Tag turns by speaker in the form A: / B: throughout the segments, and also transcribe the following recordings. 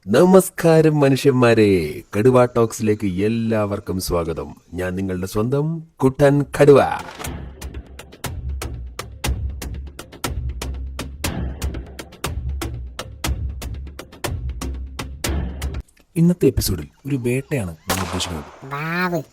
A: നമസ്കാരം മനുഷ്യന്മാരെ, കടുവ ടോക്സിലേക്ക് എല്ലാവർക്കും സ്വാഗതം. ഞാൻ നിങ്ങളുടെ സ്വന്തം കുട്ടൻ കടുവ. ഇന്നത്തെ എപ്പിസോഡിൽ ഒരു വേട്ടയാണ് ഞാൻ ഉദ്ദേശിക്കുന്നത്.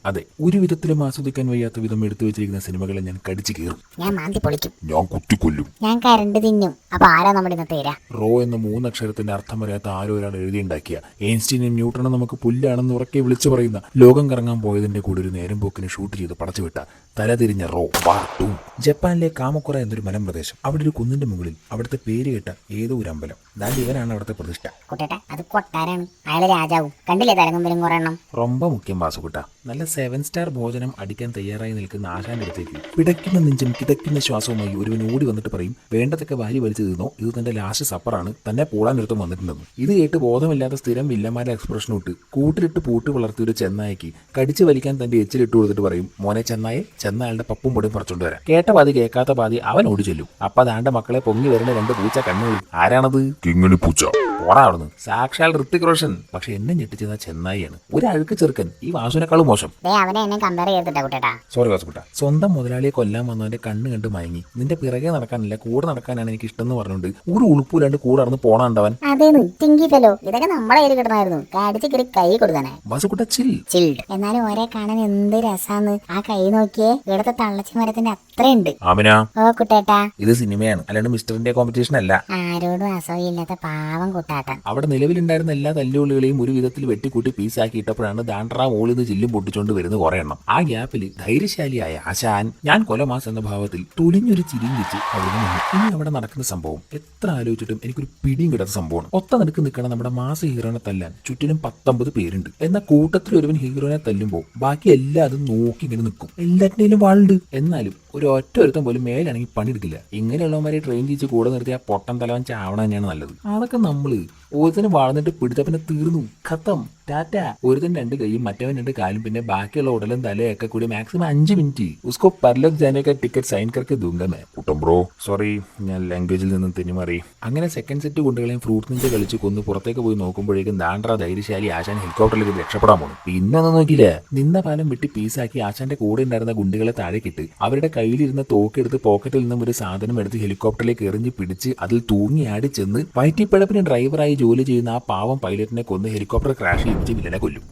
A: അതെ, ഒരു വിധത്തിലും ആസ്വദിക്കാൻ വയ്യാത്ത വിധം എടുത്തു വെച്ചിരിക്കുന്ന സിനിമകളെ ഞാൻ കടിച്ചു കീറും,
B: ഞാൻ മാന്തി പൊളിക്കും,
A: ഞാൻ കുത്തിക്കൊല്ലും,
B: ഞാൻ കരണ്ട് തിന്നും. അപ്പൊ ആരാ നമ്മുടെ ഇന്നത്തെ ഇര?
A: റോ എന്ന 3 അക്ഷരത്തിന്റെ അർത്ഥം അറിയാത്ത ആരോ ഒരാൾ എഴുതിയുണ്ടാക്കിയ ഐൻസ്റ്റീനും ന്യൂട്ടണും നമുക്ക് പുല്ലാണെന്ന് ഉറക്കെ വിളിച്ചു പറയുന്ന, ലോകം കറങ്ങാൻ പോയതിന്റെ കൂടെ ഒരു നേരം പോക്കിന് ഷൂട്ട് ചെയ്ത് പടച്ചുവിട്ട തലതിരിഞ്ഞ റോ പാർട്ട് 2. ജപ്പാനിലെ കാമക്കുറ എന്നൊരു മലമ്പ്രദേശം. അവിടെ ഒരു കുന്നിന്റെ മുകളിൽ അവിടുത്തെ പേര് കേട്ട ഏതോ ഒരു അമ്പലം. ദാണ്ട് ഇവനാണ് അവിടുത്തെ പ്രതിഷ്ഠ.
B: കുട്ടേട്ടാ, അത് കൊട്ടാരാണ്, അയാള് രാജാവും. കണ്ടില്ലേ തരങ്ങുമ്പലും കുറയണം.
A: ரொம்ப മുഖ്യം വാസുകുട്ട. നല്ല 7 സ്റ്റാർ ഭോജനം അടിക്കാൻ തയ്യാറായി നിൽക്കുന്ന ആശാന്റെ അടുത്തേക്ക് പിടയ്ക്കുന്ന നെഞ്ചും കിതയ്ക്കുന്ന ശ്വാസവുമായി ഒരുവൻ ഓടി വന്നിട്ട് പറയും, വേണ്ടതൊക്കെ വാരി വലിച്ചു തീർന്നോ, ഇത് തന്റെ ലാസ്റ്റ് സപ്പറാണ്, തന്നെ പൂളാനൊരുത്തം വന്നിട്ടുണ്ടെന്ന്. ഇത് കേട്ട് ബോധമില്ലാത്ത സ്ഥിരം വില്ലന്മാരുടെ എക്സ്പ്രഷൻ ഇട്ട് കൂട്ടിലിട്ട് പൂട്ട് വളർത്തിയ ഒരു ചെന്നായക്ക് കടിച്ചു വലിക്കാൻ തന്റെ എച്ചിലിട്ട് കൊടുത്തിട്ട് പറയും, മോനെ ചെന്നായെ, ചെന്നായാളുടെ പപ്പും പൊടിയും പറിച്ചോണ്ട് വരാം. കേട്ട പാതി കേൾക്കാത്ത പാതി അവൻ ഓടി ചെല്ലും. അപ്പൊ അതാണ്ട് മക്കളെ പൊങ്ങി വരുന്ന 2 പൂച്ച കണ്ണുകൾ. ആരാണത്? കിങ്ങിണി പൂച്ച. പോടാവിടുന്ന്, സാക്ഷാൽ ഋത്തിക് റോഷൻ. പക്ഷെ എന്നെ ഞെട്ടിച്ചത് ചെന്നായിയാണ്. ഒരു അഴുക്ക് ചെറുക്കൻ, ഈ വാസുവിനേക്കാളും മോശം.
B: അവനെ എന്നെ കമ്പയർ ചെയ്തിട്ടാ കുട്ടേട്ടാ.
A: സോറി വാസുകുട്ട. സ്വന്തം മുതലാളിയെ കൊല്ലാൻ വന്നവന്റെ കണ്ണ് കണ്ട് മയങ്ങി നിന്റെ പിറകെ നടക്കാനല്ല കൂടെ നടക്കാനാണ് എനിക്ക് ഇഷ്ടം എന്ന് പറഞ്ഞുകൊണ്ട് ഒരു ഉളുപ്പില്ലാണ്ട് കൂടെ നടന്ന് പോണാണ്ടവൻ.
B: അതേന്ന് തിങ്കിപ്പല്ലോ, ഇതൊക്കെ നമ്മളെ കയ്യിൽ കിടന്നായിരുന്നു. കടിച്ച് കയറി കൈ കൊടുക്കാനേ.
A: വാസുകുട്ട ചിൽഡ്.
B: എന്നാലും ഓരേ കാണാൻ എന്ത് രസാന്ന്. ആ കൈ നോക്കിയേ, ഇവിടത്തെ തള്ളച്ചി മരത്തിന്റെ അത്രയുണ്ട്.
A: ആമിന,
B: ഓ കുട്ടേട്ടാ,
A: ഇത് സിനിമയാണ്, അല്ലാണ്ട് മിസ്റ്റർ ഇന്ത്യ കോമ്പറ്റീഷൻ അല്ല.
B: ആരോടും അസൂയില്ലാത്ത പാവം കുട്ടാട്ടൻ.
A: അവിടെ നിലവിലുണ്ടായിരുന്ന എല്ലാ തല്ലുള്ളികളെയും ഒരു വിധത്തിൽ വെട്ടിക്കൂട്ടി പീസാക്കി ഇട്ടപ്പോഴാണ് ദാണ്ട്രാ മോളിന്ന് ചില്ലും പൊട്ടിച്ചോണ്ട് വരുന്ന കുറെ എണ്ണം. ആ ഗ്യാപ്പിൽ ധൈര്യശാലിയായ ആശാൻ ഞാൻ കൊലമാസ് എന്ന ഭാവത്തിൽ തുലിഞ്ഞൊരു ചിരിയും വെച്ച് അവിടെ നിന്നു. ഇനി അവിടെ നടക്കുന്ന സംഭവം എത്ര ആലോചിച്ചിട്ടും എനിക്കൊരു പിടിയും കിടാത്ത സംഭവമാണ്. ഒത്ത നടുക്ക് നിൽക്കണം നമ്മുടെ മാസ ഹീറോനെ തല്ലാൻ ചുറ്റിനും 19 പേരുണ്ട്. എന്നാൽ കൂട്ടത്തിൽ ഒരുവൻ ഹീറോനെ തല്ലുമ്പോൾ ബാക്കി എല്ലാതും നോക്കി ഇങ്ങനെ നിൽക്കും. എല്ലാറ്റിനും വാളുണ്ട്. എന്നാലും ഒരു ഒരുത്തം പോലും മേലാണെങ്കിൽ പണിയെടുക്കില്ല. ഇങ്ങനെയുള്ളവന്മാരെ ട്രെയിൻ ചെയ്ത് കൂടെ നിർത്തി ആ പൊട്ടൻ തലവൻ ചാവണ തന്നെയാണ് നല്ലത്. അതൊക്കെ നമ്മള് ഒരുത്തന് വളർന്നിട്ട് പിടിച്ച പിന്നെ തീർന്നു, ഖത്തം, ടാറ്റ. ഒരുത്തൻ 2 കൈയും മറ്റവൻ 2 കാലും പിന്നെ ബാക്കിയുള്ള ഉടലും തലയൊക്കെ കൂടി maximum 5 minute. ഉസ്കോ പർലോക് ജാനേക്കാ ticket sign കർക്ക് ദൂംഗാ may. കുട്ടം bro, sorry, ഞാൻ ലാംഗ്വേജിൽ നിന്നും തെന്നിമാറി. അങ്ങനെ സെക്കൻഡ് സെറ്റ് ഗുണ്ടകളെയും ഫ്രൂട്ട് നിഞ്ച കളിച്ച് കൊന്ന് പുറത്തേക്ക് പോയി നോക്കുമ്പോഴേക്കും ദാണ്ട്ര ധൈര്യശാലി ആശാൻ ഹെലികോപ്റ്ററിലേക്ക് രക്ഷപ്പെടാൻ പോണു. പിന്നെ ഒന്നും നോക്കിയില്ല, നിന്ന പാലം വെട്ടി പീസാക്കി ആശാന്റെ കൂടെ ഉണ്ടായിരുന്ന ഗുണ്ടികളെ താഴേക്കിട്ട് അവരുടെ കയ്യിലിരുന്ന തോക്കെടുത്ത് പോക്കറ്റിൽ നിന്നും ഒരു സാധനം എടുത്ത് ഹെലികോപ്റ്ററിലേക്ക് എറിഞ്ഞ് പിടിച്ച് അതിൽ തൂങ്ങിയാടി ചെന്ന് വയറ്റിപ്പഴപ്പിന് ഡ്രൈവറായി ജോലി ചെയ്യുന്ന ആ പാവം പൈലറ്റിനെ കൊന്ന് ഹെലികോപ്റ്റർ ക്രാഷ് ചെയ്യിപ്പിച്ച് വില്ലനെ കൊല്ലും.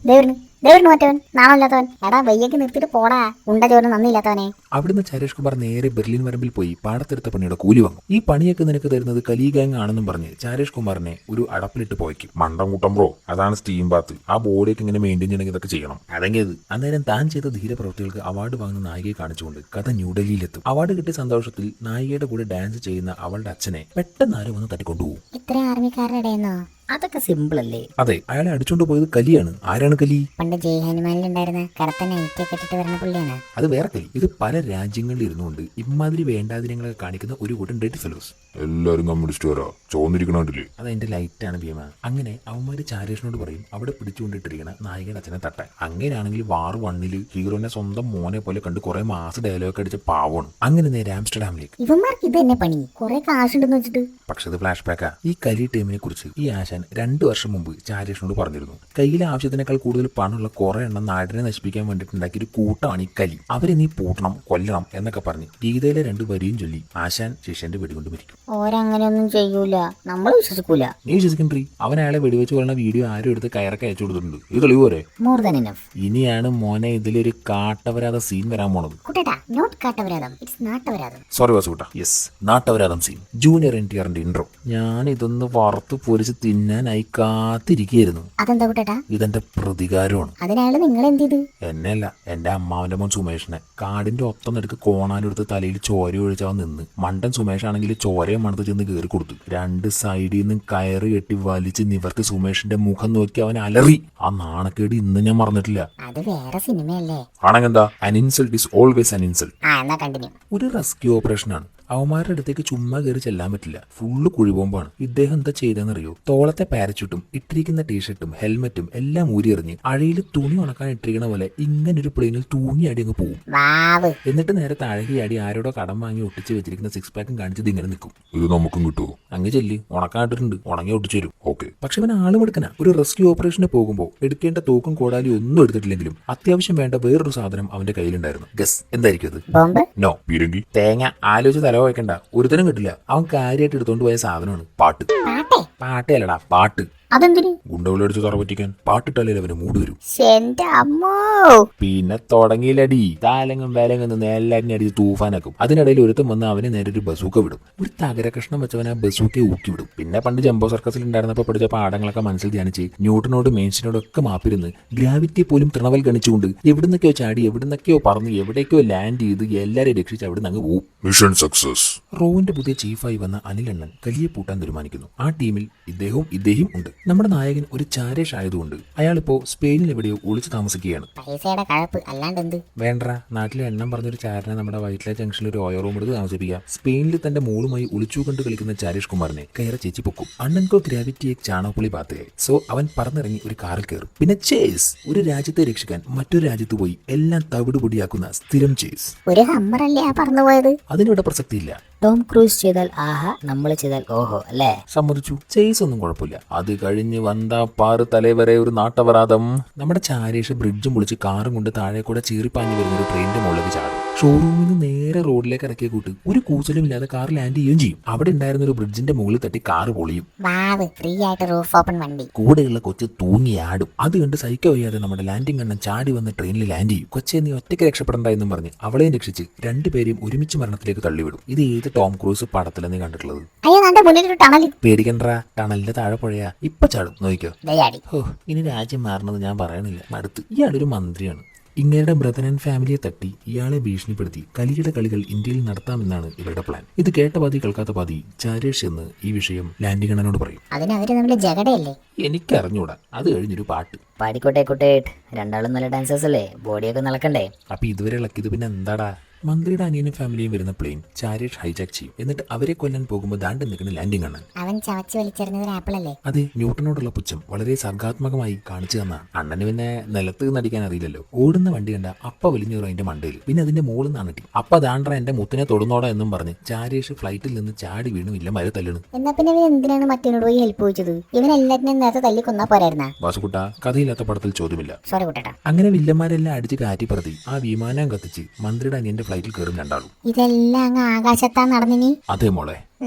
A: അവിടുന്ന് ചരേഷ് കുമാർ നേരെ ബെർലിൻ വരമ്പിൽ പോയി പാടത്തെടുത്ത പണിയുടെ കൂലി വാങ്ങും. ഈ പണിയൊക്കെ നിനക്ക് തരുന്നത് കലി ഗാങ് ആണെന്നും പറഞ്ഞ് ചാരേഷ് കുമാറിനെ ഒരു അടപ്പിലിട്ട് പോയിക്കും. മണ്ടം കൂട്ടം ബ്രോ, അതാണ് സ്റ്റീം ബാത്ത്. ആ ബോഡിയൊക്കെ ഇങ്ങനെ മെയിൻറ്റെയിൻ ചെയ്യണമെങ്കിൽ ഇതൊക്കെ ചെയ്യണം. അതെങ്കിൽ അന്നേരം താൻ ചെയ്ത ധീരപ്രവൃത്തികൾക്ക് അവാർഡ് വാങ്ങുന്ന നായികയെ കാണിച്ചുകൊണ്ട് കഥ ന്യൂഡൽഹിയിലെത്തും. അവാർഡ് കിട്ടിയ സന്തോഷത്തിൽ നായികയുടെ കൂടെ ഡാൻസ് ചെയ്യുന്ന അവളുടെ അച്ഛനെ പെട്ടെന്ന് ആരും വന്ന് തട്ടിക്കൊണ്ടുപോകും.
B: ഇത്ര ആർമിക്കാരുടെ അതൊക്കെ സിമ്പിൾ അല്ലേ?
A: അതെ, അയാളെ അടിച്ചോണ്ട് പോയത് കലിയാണ്. ആരാണ് കലി?
B: പണ്ട് ജയ് ഹനുമാനിലുണ്ടായിരുന്ന കറുത്ത നൈറ്റൊക്കെ ഇട്ടിട്ട് വരുന്ന പുള്ളിയാണ്.
A: അത് വേറെ കലി. ഇത് പല രാജ്യങ്ങളിൽ ഇരുന്നുകൊണ്ട് ഇമാതിരി വേണ്ടാതിരങ്ങളൊക്കെ കാണിക്കുന്ന ഒരു കൂട്ടം ഡേറ്റ് ഫെലോസ്. എല്ലാരും കമ്മ്യൂണിസ്റ്റുകാരാ, ചോന്നിരിക്കണേ. അതെന്റെ ലൈറ്റാണ് ഭീമ. അങ്ങനെ അവന്മാര് ചാരേഷിനോട് പറയും അവിടെ പിടിച്ചുകൊണ്ടിട്ടിരിക്കണ നായികയുടെ അച്ഛനെ തട്ടാൻ. അങ്ങനെയാണെങ്കിൽ വാർ 1 ഹീറോനെ സ്വന്തം മോനെ പോലെ കണ്ട് കുറെ മാസ് ഡയലോഗ് അടിച്ച പാവമാണ്. അങ്ങനെ നേരെ ആംസ്റ്റർഡാമിലേക്ക്.
B: ഇവന്മാർക്ക് ഇത് തന്നെ പണി, കുറെ കാശുണ്ടെന്ന് വെച്ചിട്ട്.
A: പക്ഷെ ഇത് ഫ്ലാഷ് ബാക്കാ. ഈ കലി ടീമിനെ കുറിച്ച് ഈ ആശാൻ 2 വർഷം മുമ്പ് ചാരേഷിനോട് പറഞ്ഞിരുന്നു. കയ്യിലെ ആവശ്യത്തിനേക്കാൾ കൂടുതൽ പണമുള്ള കുറെ എണ്ണം നാടിനെ നശിപ്പിക്കാൻ വേണ്ടിയിട്ടുണ്ടാക്കിയ ഒരു കൂട്ടമാണ് ഈ കലി. അവരെ നീ പൂട്ടണം, കൊല്ലണം എന്നൊക്കെ പറഞ്ഞ് ഗീതയിലെ 2 വരിയും ചൊല്ലി ആശാൻ ശിഷ്യന്റെ വെടികൊണ്ട് മരിക്കും.
B: ഓരങ്ങനെയൊന്നും ചെയ്യൂല, നമ്മൾ വിശ്വസിക്കൂല.
A: നീ വിശ്വസിക്കണ്ടീ? അവൻ അയാളെ വെടിവെച്ച് കൊള്ളുന്ന വീഡിയോ ആരും എടുത്ത് കയറൊക്കെ അയച്ചു കൊടുത്തിട്ടുണ്ട്. ഇത് തെളിവ് പോരെ?
B: More than enough.
A: ഇനിയാണ് മോനെ ഇതിലൊരു കാട്ടവരാത സീൻ വരാൻ പോണത്. സോറി വാസുകുട്ട, യെസ്, നാട്ടവരാതം സീൻ. ജൂനിയർ NTRന്റെ ഇൻട്രോ. ഞാൻ ഇതൊന്ന് വറുത്ത് പൊരിച്ച് തിന്നാനായി കാത്തിരിക്കുകയായിരുന്നു.
B: അതെന്താ കുട്ടേട്ടാ?
A: ഇതെന്റെ പ്രതികാരമാണ്.
B: അതിനാണ് നിങ്ങൾ എന്ത് ചെയ്ത്?
A: എന്നെയല്ല, എന്റെ അമ്മാവന്റെ മോൻ സുമേഷിനെ. കാടിന്റെ ഒത്തം എടുക്ക് കോണാലെടുത്ത് തലയിൽ ചോര ഒഴിച്ചവൻ നിന്ന്. മണ്ടൻ സുമേഷ് ആണെങ്കിൽ ചോരയും മണത്ത് ചെന്ന് കയറി കൊടുത്തു. 2 സൈഡിൽ നിന്നും കയറ് കെട്ടി വലിച്ച് നിവർത്തി സുമേഷിന്റെ മുഖം നോക്കി അവൻ അലറി. ആ നാണക്കേട് ഇന്ന് ഞാൻ മറന്നിട്ടില്ല.
B: അത് വേറെ സിനിമയല്ലേ?
A: ആണെങ്കെന്താ, an insult is always an insult.
B: എന്നാ കണ്ടിന്യൂ.
A: ഒരു റെസ്ക്യൂ ഓപ്പറേഷൻ ആണ്. അവന്മാരുടെ അടുത്തേക്ക് ചുമ്മാ കയറി ചെല്ലാൻ പറ്റില്ല, ഫുള്ള് കുഴിബോംബാണ്. ഇദ്ദേഹം എന്താ ചെയ്തെന്നറിയോ? തോളത്തെ പാരച്യൂട്ടും ഇട്ടിരിക്കുന്ന ടീഷർട്ടും ഹെൽമെറ്റും എല്ലാം ഊരിയെറിഞ്ഞ് അഴയിൽ തുണി ഉണക്കാൻ ഇട്ടിരിക്കണ പോലെ ഇങ്ങനൊരു പ്ലെയിനിൽ തൂങ്ങിയാടി അങ്ങ് പോകും.
B: വാവ്.
A: എന്നിട്ട് നേരെ താഴെയാടി ആരോടോ കടം വാങ്ങി ഒട്ടിച്ച് വെച്ചിരിക്കുന്ന 6 പാക്കും കാണിച്ചത് ഇങ്ങനെ നിൽക്കും.
C: ഇത് നമുക്കും കിട്ടുമോ?
A: അങ്ങ് ചെല്ലി ഉണക്കാട്ടിട്ടുണ്ട്, ഉണങ്ങി ഒട്ടിച്ചു തരും.
C: ഓക്കെ.
A: പക്ഷെ ഇവൻ ആളും എടുക്കണ. ഒരു റെസ്ക്യൂ ഓപ്പറേഷന് പോകുമ്പോൾ എടുക്കേണ്ട തൂക്കും കോടാലി ഒന്നും എടുത്തിട്ടില്ലെങ്കിലും അത്യാവശ്യം വേണ്ട വേറൊരു സാധനം അവന്റെ കയ്യിലുണ്ടായിരുന്നു. ഗസ് എന്തായിരിക്കും അത്?
B: ബോംബ്.
A: നോ.
C: പീരങ്കി.
A: തേങ്ങ. ആലോചിച്ച് തലവ വെക്കണ്ട, ഒരുത്തനും കിട്ടില്ല. അവൻ കാര്യമായിട്ട് എടുത്തോണ്ട് പോയ സാധനമാണ് പാട്ട്.
B: പാട്ടേ?
A: പാട്ടേലടാ പാട്ട്.
B: അതെന്തിന്?
A: ഗുണ്ടകളടിച്ച് തറ പറ്റിക്കാൻ പാട്ടിട്ടാലേ അവന് മൂട് വരും.
B: എന്റെ അമ്മോ.
A: പിന്നെ തുടങ്ങിയില്ലടി. താലങ്ങും വേലങ്ങും നേലാറ്റിനെ അടിച്ച് തൂഫാനാക്കും. അതിനിടയിൽ ഒരുത്തം വന്ന് അവനെ നേരെ ഒരു ബസൂക്ക വിടും. ഒരു തകര കഷ്ണം വെച്ചവൻ ആ ബസൂക്കെ ഊക്കി വിടും. പിന്നെ പണ്ട് ജംബോ സർക്കസിൽ ഉണ്ടായിരുന്നപ്പോൾ പഠിച്ച പാഠങ്ങളൊക്കെ മനസ്സിൽ ധ്യാനിച്ച് ന്യൂട്ടനോടും മെയിൻസിനോടും ഒക്കെ മാപ്പിരുന്ന് ഗ്രാവിറ്റിയെ പോലും തൃണവൽ ഗണിച്ചുകൊണ്ട് എവിടുന്നൊക്കെയോ ചാടി എവിടുന്നൊക്കെയോ പറന്ന് എവിടേക്കോ ലാൻഡ് ചെയ്ത് എല്ലാവരെയും രക്ഷിച്ച് അവിടെ നിന്ന് അങ്ങ് പോവും.
C: Mission success.
A: റോവിന്റെ പുതിയ ചീഫായി വന്ന അനിലണ്ണൻ കലിയെ പൂട്ടാൻ തീരുമാനിക്കുന്നു. ആ ടീമിൽ ഇദ്ദേഹം ഉണ്ട്. നമ്മുടെ നായകൻ ഒരു ചാരേഷ് ആയതുകൊണ്ട് അയാളിപ്പോ സ്പെയിനിൽ എവിടെയോ ഒളിച്ചു താമസിക്കുകയാണ്.
B: പൈസയുടെ കഴപ്പ് അല്ലാണ്ട് എന്ത്?
A: വേണ്ട, നാട്ടിലെ എണ്ണം പറഞ്ഞൊരു ചാരനെ നമ്മുടെ വൈറ്റ്ല ജംഗ്ഷനിൽ ഒരു ഓയോ റൂം എടുത്ത് താമസിപ്പിക്കാം. സ്പെയിനിൽ തന്റെ മോളുമായി ഒളിച്ചു കണ്ട് കളിക്കുന്ന ചാരേഷ് കുമാറിനെ കയറി ചേച്ചി പൊക്കും. അണ്ണൻകോ ഗ്രാവിറ്റിയെ ചാണകപ്പുളി പാത്തുകയായി. സോ അവൻ പറന്നിറങ്ങി ഒരു കാറിൽ കയറും. പിന്നെ ചേസ്. ഒരു രാജ്യത്തെ രക്ഷിക്കാൻ മറ്റൊരു രാജ്യത്ത് പോയി എല്ലാം തവിട് പൊടിയാക്കുന്ന സ്ഥിരം ചേസ്.
B: ഒരു ഹമ്മറല്ലേ ആ പറന്നുപോയത്?
A: അതിനിവിടെ പ്രസക്തിയില്ല.
B: ടോം ക്രൂസ് ചെയ്താൽ ആഹാ, നമ്മൾ ചെയ്താൽ ഓഹോ അല്ലേ?
A: സമ്മതിച്ചു. ചേസ് ഒന്നും കുഴപ്പമില്ല. അത് കഴിഞ്ഞ് വന്താ പാറ് തലവരെ ഒരു നാട്ടപരാധം. നമ്മുടെ ചാരേഷ് ബ്രിഡ്ജും പൊളിച്ച് കാറും കൊണ്ട് താഴെ കൂടെ ചീറിപ്പാഞ്ഞു വരുന്ന ഒരു ട്രെയിനിന്റെ മുകളിലേക്ക് ചാടും. ഷോറൂമിൽ നിന്ന് നേരെ റോഡിലേക്ക് ഇറക്കിയ കൂട്ട് ഒരു കൂസലും ഇല്ലാതെ കാർ ലാൻഡ് ചെയ്യുകയും ചെയ്യും. അവിടെ ഉണ്ടായിരുന്ന ഒരു ബ്രിഡ്ജിന്റെ മുകളിൽ തട്ടി കാറ് പൊളിയും.
B: വാവ്, ഫ്രീ ആയിട്ട് റൂഫ് ഓപ്പൺ വണ്ടി.
A: കൂടെയുള്ള കൊച്ച് തൂങ്ങിയാടും. അത് കണ്ട് സഹിക്കാൻ വയ്യാതെ നമ്മുടെ ലാൻഡിംഗ് എണ്ണം ചാടി വന്ന് ട്രെയിനിൽ ലാൻഡ് ചെയ്യും. കൊച്ചെ നീ ഒറ്റയ്ക്ക് രക്ഷപ്പെടണ്ട എന്നും പറഞ്ഞ് അവളെയും രക്ഷിച്ച് രണ്ടുപേരെയും ഒരുമിച്ച് മരണത്തിലേക്ക് തള്ളിവിടും. ഇത് ഏത് ടോം ക്രൂസ് പടത്തിലാണ് നീ കണ്ടിട്ടുള്ളത്?
B: അയ്യോ, നമ്മുടെ മുന്നിലൊരു ടണൽ.
A: പേടിക്കണ്ട, ടണലിന്റെ താഴെ പുഴയാ. ഇപ്പൊ ചാടും, നോക്കിക്കോ.
B: ദയാടി.
A: ഓ, ഇനി രാജ്യം മാറണത് ഞാൻ പറയണില്ല, മടുത്ത്. ഇയാളൊരു മന്ത്രിയാണ്. ഇങ്ങയുടെ ബ്രദർ ആൻഡ് ഫാമിലിയെ തട്ടി ഇയാളെ ഭീഷണിപ്പെടുത്തി കലിയുടെ കളികൾ ഇന്ത്യയിൽ നടത്താമെന്നാണ് ഇവരുടെ പ്ലാൻ. ഇത് കേട്ട പാതി കേൾക്കാത്ത പാതി ചാരേഷ് എന്ന് ഈ വിഷയം ലാൻഡിംഗ് അണ്ണനോട് പറയും.
B: അതിനവര് നമ്മള് ജഗടയല്ലേ?
A: എനിക്കറിഞ്ഞൂടാ. അത് കഴിഞ്ഞൊരു പാട്ട്.
D: പാടിക്കോട്ടെ കുട്ടേട്ട്, രണ്ടാളും നല്ല ഡാൻസേഴ്സ് അല്ലേ, ബോഡിയൊക്കെ നടക്കണ്ടേ?
A: അപ്പൊ ഇതുവരെ ഇളക്കിയത് പിന്നെ എന്താടാ? മന്ത്രിയുടെ അനിയനും ഫാമിലിയും വരുന്ന പ്ലെയിൻ ചാരേഷ് ഹൈജാക്ക് ചെയ്യും. എന്നിട്ട് അവരെ കൊല്ലാൻ പോകുമ്പോൾ ദാണ്ട് നിൽക്കുന്ന ലാൻഡിംഗ് അണ്ണൻ.
B: അവൻ ചവച്ച് വലിച്ചെറിഞ്ഞത് ആപ്പിൾ അല്ലേ?
A: അതെ, ന്യൂട്ടനോടുള്ള പുച്ഛം വളരെ സർഗാത്മകമായി കാണിച്ചു തന്നാണ്. അണ്ണന് പിന്നെ നിലത്ത് നടിക്കാൻ അറിയില്ലല്ലോ. ഓടുന്ന വണ്ടി കണ്ട അപ്പ വലിഞ്ഞൂറും അതിന്റെ മണ്ടയിൽ. പിന്നെ അതിന്റെ മുകളിൽ നിന്നാണ് ടി. അപ്പ ദാണ്ട്ര എന്റെ മുത്തിനെ തൊടുന്നോടാ എന്നും പറഞ്ഞ് ചാരേഷ് ഫ്ലൈറ്റിൽ നിന്ന് ചാടി വീണു ഇല്ല മര തല്ലണു.
B: എന്നാ പിന്നെ ഇവൻ എന്തിനാണ് മറ്റവനോട് പോയി ഹെൽപ്പ് ചോദിച്ചത്? ഇവൻ എല്ലാത്തിനും നേരത്തെ തല്ലി കൊന്നാ പോരായിരുന്നാ?
A: വാസുകുട്ട, കഥയില്ലാത്ത പടത്തിൽ ചോദ്യമില്ല.
B: സോറി കുട്ടേട്ടാ.
A: അങ്ങനെ വില്ലന്മാരെല്ലാം അടിച്ച് കാറ്റി പറത്തി ആ വിമാനം കത്തിച്ച് മന്ത്രിയുടെ അനിയന്റെ ഫ്ലൈറ്റിൽ കയറും രണ്ടാളും.
B: ഇതെല്ലാം അങ്ങ് ആകാശത്താ നടന്നിനി.
A: അതേ മോളെ.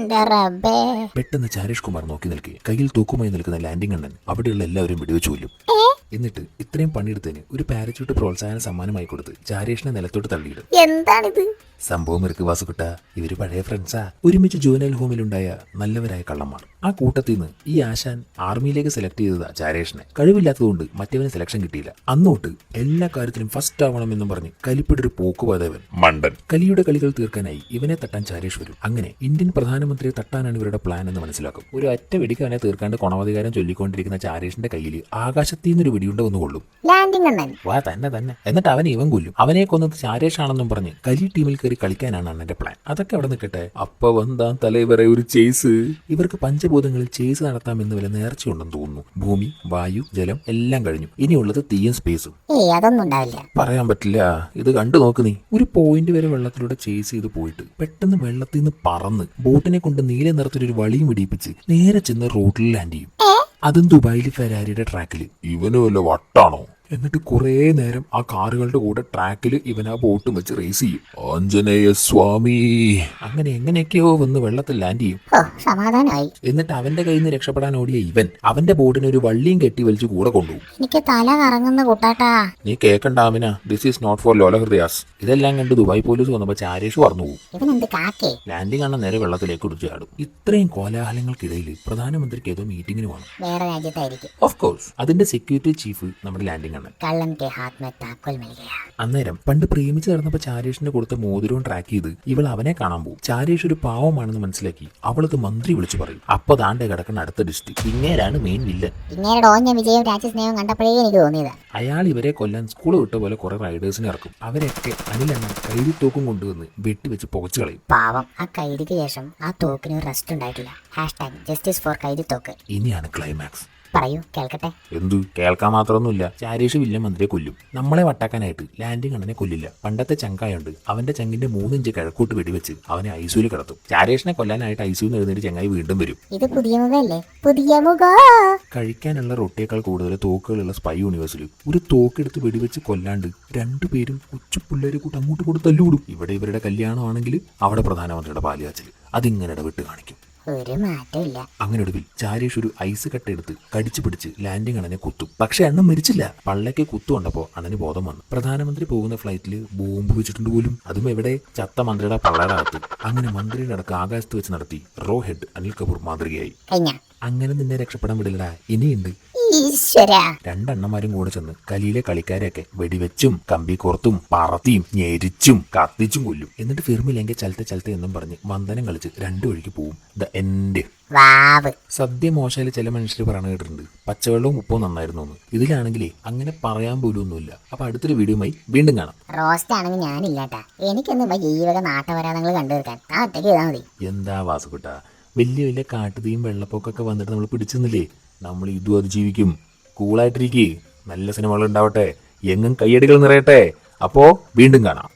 B: റബ്ബേ.
A: പെട്ടെന്ന് ചാരേഷ് കുമാർ നോക്കി നിൽക്കുക. കയ്യിൽ തൂക്കുമായി നിൽക്കുന്ന ലാൻഡിംഗ് അണ്ണൻ അവിടെയുള്ള എല്ലാവരും വെടിവെച്ചു കൊല്ലും. എന്നിട്ട് ഇത്രയും പണിയെടുത്തതിന് ഒരു പാരച്യൂട്ട് പ്രോത്സാഹന സമ്മാനമായി കൊടുത്ത് ചാരേഷിനെ നിലത്തോട്ട് തള്ളിയിടും.
B: എന്താണിത്?
A: സംഭവം ഇருக்கு വാസുകുട്ട. ഇവര് പഴയ ഫ്രണ്ട്സാ. ഒരുമിച്ച് ജുവനൈൽ ഹോമിലുണ്ടായ നല്ലവരായ കള്ളന്മാർ. ആ കൂട്ടത്തിൽ നിന്ന് ഈ ആശാൻ ആർമിയിലേക്ക് സെലക്ട് ചെയ്തതാ ചാരേഷിനെ. കഴിവില്ലാത്തതുകൊണ്ട് മറ്റവന് സെലക്ഷൻ കിട്ടിയില്ല. അന്നോട്ട് എല്ലാ കാര്യത്തിലും ഫസ്റ്റ് ആവണം എന്നും പറഞ്ഞ് കലിപ്പിടൊരു പോക്ക് പോയവൻ
C: മണ്ടൻ.
A: കലിയുടെ കളികൾ തീർക്കാനായി ഇവനെ തട്ടാൻ ചാരേഷ് വരും. അങ്ങനെ ഇന്ത്യൻ പ്രധാനമന്ത്രിയെ തട്ടാനാണ് ഇവരുടെ പ്ലാൻ എന്ന് മനസ്സിലാക്കും. ഒരു ഒറ്റ വെടിക്ക് അവനെ തീർക്കാണ്ട് കൊണവധികാരം ചൊല്ലിക്കൊണ്ടിരിക്കുന്ന ചാരേഷിന്റെ കയ്യിൽ ആകാശത്തിൽ നിന്നൊരു വെടിയുണ്ട ഒന്ന് കൊള്ളും.
B: ലാൻഡിംഗ് അണ്ണൻ.
A: വാ തന്നെ. എന്നിട്ട് അവനെ ഇവൻ കൊല്ലും. അവനെ കൊന്നത് ചാരേഷ് ആണെന്നും പറഞ്ഞ് കലി ടീമിൽ കയറി കളിക്കാനാണ് അണ്ണന്റെ പ്ലാൻ. അതൊക്കെ അവിടെ നിൽക്കട്ടെ. അപ്പൊ വന്താം തലവരെ ഒരു ചേസ്. ഇവർക്ക് പഞ്ചഭൂതങ്ങളിൽ ചേസ് നടത്താമെന്ന് വല്ല നേർച്ചയുണ്ടെന്ന് തോന്നുന്നു. ഭൂമി, വായു, ജലം എല്ലാം കഴിഞ്ഞു. ഇനിയുള്ളത് തീയും സ്പേസും.
B: അതൊന്നും ഉണ്ടാവില്ല.
A: പറയാൻ പറ്റില്ല. ഇത് കണ്ടു നോക്ക് നീ. ഒരു പോയിന്റ് വരെ വെള്ളത്തിലൂടെ ചേസ് ചെയ്ത് പോയിട്ട് പെട്ടെന്ന് വെള്ളത്തിൽ നിന്ന് പറന്ന് ബോട്ടിനെ കൊണ്ട് നീല നിറത്തിലൊരു വളിയും ഇടിപ്പിച്ച് നേരെ ചെന്ന് റോഡിൽ ലാൻഡ് ചെയ്യും. അതും ദുബായിൽ ഫെരാരിയുടെ ട്രാക്കിൽ.
C: ഇവന് വല്ല വട്ടാണോ?
A: എന്നിട്ട് കുറേ നേരം ആ കാറുകളുടെ കൂടെ ട്രാക്കിൽ ഇവൻ ആ ബോട്ടും വെച്ച് റേസ് ചെയ്യും.
C: ആഞ്ജനേയ സ്വാമി.
A: അങ്ങനെ എങ്ങനെയൊക്കെയോ വന്ന് വെള്ളത്തിൽ ലാൻഡ് ചെയ്യും.
B: സമാധാനമായി.
A: എന്നിട്ട് അവന്റെ കയ്യിൽ നിന്ന് രക്ഷപ്പെടാൻ ഓടിയ ഇവൻ അവന്റെ ബോട്ടിന് ഒരു വള്ളിയും കെട്ടി വലിച്ച് കൂടെ കൊണ്ടുപോകും.
B: എനിക്ക് തല കറങ്ങുന്ന കൂട്ടാട്ടാ.
A: നീ കേക്കണ്ട ആമിന, ദിസ് ഈസ് നോട്ട് ഫോർ ലോലഹൃദയാസ്. ഇതെല്ലാം കണ്ട് ദുബായ് പോലീസ് വന്നപ്പോ ചാരേഷ് പറഞ്ഞു പോകും.
B: ഇവനെന്ത് കാക്കേ?
A: ലാൻഡിംഗ് ആണ് നേരെ വെള്ളത്തിലേക്ക് കുടിച്ചു ചാടും. ഇത്രയും കോലാഹലങ്ങൾക്കിടയിൽ പ്രധാനമന്ത്രിക്ക് ഏതോ മീറ്റിംഗിന് പോകണം.
B: വേറെ രാജ്യത്തായിരിക്കും.
A: Of course. അതിന്റെ സെക്യൂരിറ്റി ചീഫ് നമ്മുടെ ലാൻഡിംഗ് അണ്ണൻ.
B: കള്ളൻ കെ ഹാത്ത് മേ താക്കോൽ മിൽ ഗയാ.
A: അന്നേരം പണ്ട് പ്രേമിച്ച് നടന്നപ്പോ ചാരേഷിന് കൊടുത്ത മോതിരവും ട്രാക്ക് ചെയ്ത് ഇവൾ അവനെ കാണാൻ പോകും. ചാരേഷ് ഒരു പാവമാണെന്ന് മനസ്സിലാക്കി അവളത് മന്ത്രി വിളിച്ചു പറയും. അപ്പൊ ദാണ്ടെ കിടക്കുന്ന അടുത്ത ഡിസ്ട്രിക്ട് ഇങ്ങേരാണ് മെയിൻ വില്ലൻ.
B: ഇങ്ങേരുടെ ഓഞ്ഞ വിജയവും രാജ്യസ്നേഹവും കണ്ടപ്പോഴേ എനിക്ക് തോന്നിയതാ.
A: അയാൾ ഇവരെ കൊല്ലാൻ സ്കൂൾ വിട്ട പോലെ കുറെ റൈഡേഴ്സിനെ ഇറക്കും. അവരൊക്കെ അനിലെണ്ണം കൈതി തോക്കും കൊണ്ടുവന്ന് വെട്ടിവെച്ച് പുകച്ചു കളയും.
B: പാവം, ആ കൈദിക്ക് ശേഷം ആ തോക്കിന് ഒരു റെസ്റ്റ് ഉണ്ടായിട്ടില്ല. #ജസ്റ്റിസ് ഫോർ കൈദി തോക്ക്.
A: ഇനിയാണ് ക്ലൈമാക്സ്.
B: പറയൂ, കേൾക്കട്ടെ.
A: എന്തു കേൾക്കാൻ മാത്രമൊന്നുമില്ല. ചാരേഷ് വില്ലൻ മന്ത്രിയെ കൊല്ലും. നമ്മളെ വട്ടാക്കാനായിട്ട് ലാൻഡിങ് അണ്ണനെ കൊല്ലില്ല. പണ്ടത്തെ ചങ്കായുണ്ട്. അവന്റെ ചങ്കിന്റെ 3 ഇഞ്ച് കിഴക്കോട്ട് വെടിവെച്ച് അവനെ ഐസിയുൽ കിടത്തും. ചാരേഷിനെ കൊല്ലാനായിട്ട് ഐസിയുന്ന് എഴുന്നേറ്റ് ചങ്ങായി വീണ്ടും വരും.
B: ഇത് പുതിയ മുഖല്ലേ? പുതിയ മുഖ.
A: കഴിക്കാനുള്ള റൊട്ടിയേക്കാൾ കൂടുതൽ തോക്കുകളുള്ള സ്പൈ യൂണിവേഴ്സിൽ ഒരു തോക്കെടുത്ത് വെടിവെച്ച് കൊല്ലാണ്ട് രണ്ടുപേരും കൊച്ചു പിള്ളേരെ കൂട്ട് അങ്ങോട്ട് കൂടെ തല്ലുകൂടും. ഇവിടെ ഇവരുടെ കല്യാണമാണെങ്കിൽ അവിടെ പ്രധാനമന്ത്രിയുടെ പാലുകാച്ചൽ അതിങ്ങനെ ഇടവിട്ട് കാണിക്കും.
B: ഒരു മാറ്റമില്ല.
A: അങ്ങനെ ഒടുവിൽ ചാരേഷ് ഒരു ഐസ് കട്ടെടുത്ത് കടിച്ചു പിടിച്ച് ലാൻഡിംഗ് അണ്ണനെ കുത്തും. പക്ഷെ അണ്ണൻ മരിച്ചില്ല. പള്ളയ്ക്ക് കുത്തു കണ്ടപ്പോ അണ്ണന് ബോധം വന്നു. പ്രധാനമന്ത്രി പോകുന്ന ഫ്ലൈറ്റിൽ ബോംബ് വെച്ചിട്ടുണ്ട് പോലും. അതും എവിടെ? ചത്ത മന്ത്രിയുടെ പള്ളയുടെ അകത്ത്. അങ്ങനെ മന്ത്രിയുടെ അടക്കം ആകാശത്ത് വെച്ച് നടത്തി റോ ഹെഡ് അനിൽ കപൂർ മാതൃകയായി.
B: കഴിഞ്ഞ
A: അങ്ങനെ നിന്നെ രക്ഷപ്പെടാൻ വിടില്ലടാ, ഇനിയുണ്ട്.
B: ഈശ്വര.
A: രണ്ടെണ്ണന്മാരും കൂടെ ചെന്ന് കലിയിലെ കളിക്കാരെയൊക്കെ വെടിവെച്ചും കമ്പി കോർത്തും പറത്തിയും ഞെരിച്ചും കത്തിച്ചും കൊല്ലും. എന്നിട്ട് ഫിർമില്ലെങ്കിൽ ചലത്തെ എന്നും പറഞ്ഞ് വന്ദനം കളിച്ച് രണ്ടു വഴിക്ക് പോവും. The end.
B: വാവ്.
A: സദ്യ മോശമായാലും ചില മനുഷ്യർ പറഞ്ഞു കേട്ടിട്ടുണ്ട് പച്ചവെള്ളവും ഉപ്പും നന്നായിരുന്നു എന്ന്. ഇതിലാണെങ്കിലേ അങ്ങനെ പറയാൻ പോലും ഒന്നുമില്ല. അപ്പൊ അടുത്തൊരു വീഡിയോയുമായി വീണ്ടും കാണാം.
B: റോസ്റ്റ് ആണെങ്കിൽ ഞാനില്ലാട്ടാ. എനിക്കൊന്നും ഈ വക നാട്ടവരാതങ്ങൾ കണ്ടു തീർക്കാൻ ആ ഒറ്റയ്ക്ക് ചെയ്താൽ മതി.
A: എന്താ വാസുകുട്ട, വലിയ വലിയ കാട്ടുതീയും വെള്ളപ്പൊക്കൊക്കെ വന്നിട്ട് നമ്മൾ പിടിച്ചെന്നില്ലേ? നമ്മൾ ഇതും അതിജീവിക്കും. കൂളായിട്ടിരിക്കേ. നല്ല സിനിമകൾ ഉണ്ടാവട്ടെ, എങ്ങും കയ്യടികൾ നിറയട്ടെ. അപ്പോ വീണ്ടും കാണാം.